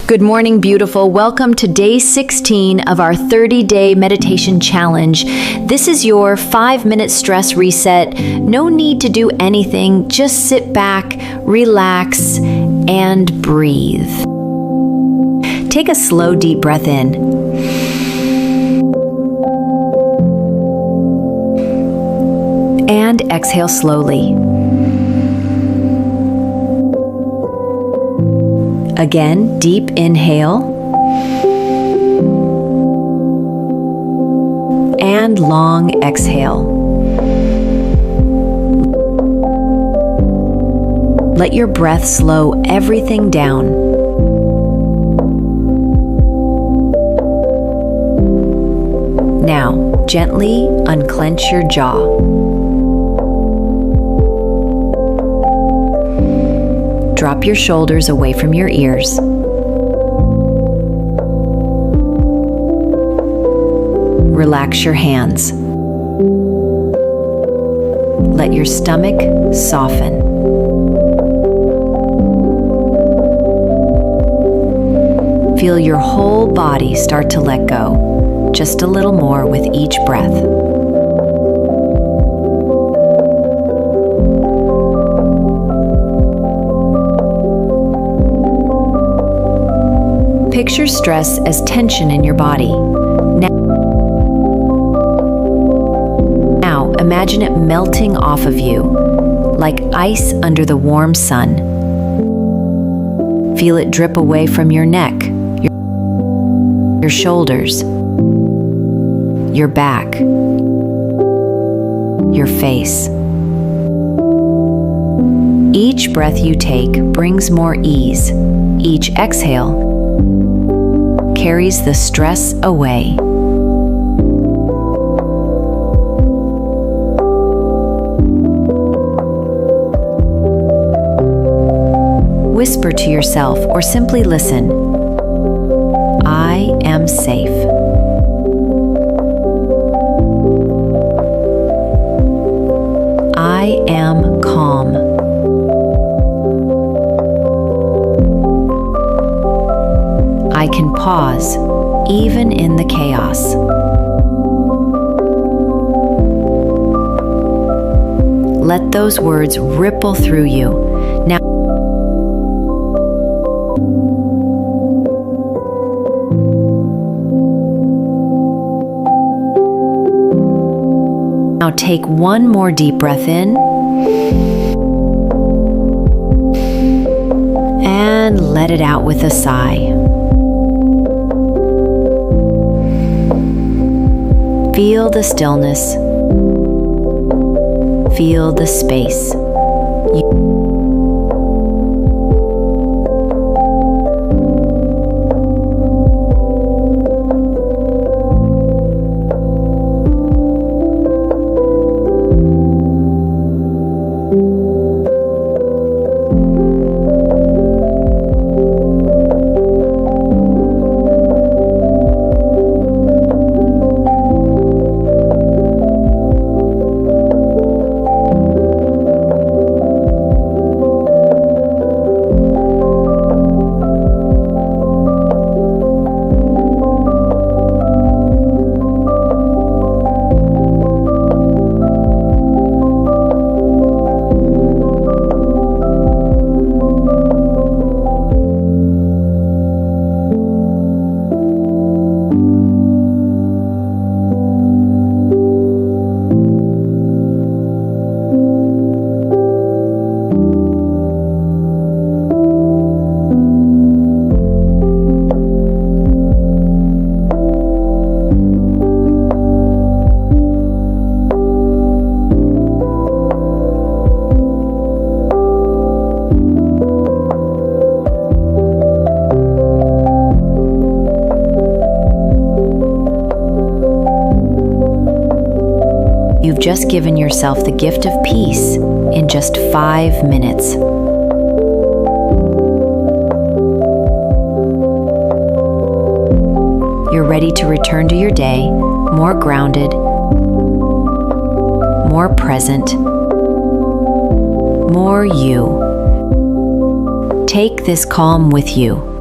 Good morning, beautiful. Welcome to day 16 of our 30-day meditation challenge. This is your 5-minute stress reset. No need to do anything. Just sit back, relax, and breathe. Take a slow, deep breath in. And exhale slowly. Again, deep inhale and long exhale. Let your breath slow everything down. Now, gently unclench your jaw. Drop your shoulders away from your ears. Relax your hands. Let your stomach soften. Feel your whole body start to let go, just a little more with each breath. Picture stress as tension in your body. Now, imagine it melting off of you, like ice under the warm sun. Feel it drip away from your neck, your shoulders, your back, your face. Each breath you take brings more ease. Each exhale carries the stress away. Whisper to yourself or simply listen. I am safe. I am calm. I can pause, even in the chaos. Let those words ripple through you. Now take one more deep breath in and let it out with a sigh. Feel the stillness. Feel the space. You've just given yourself the gift of peace in just 5 minutes. You're ready to return to your day more grounded, more present, more you. Take this calm with you.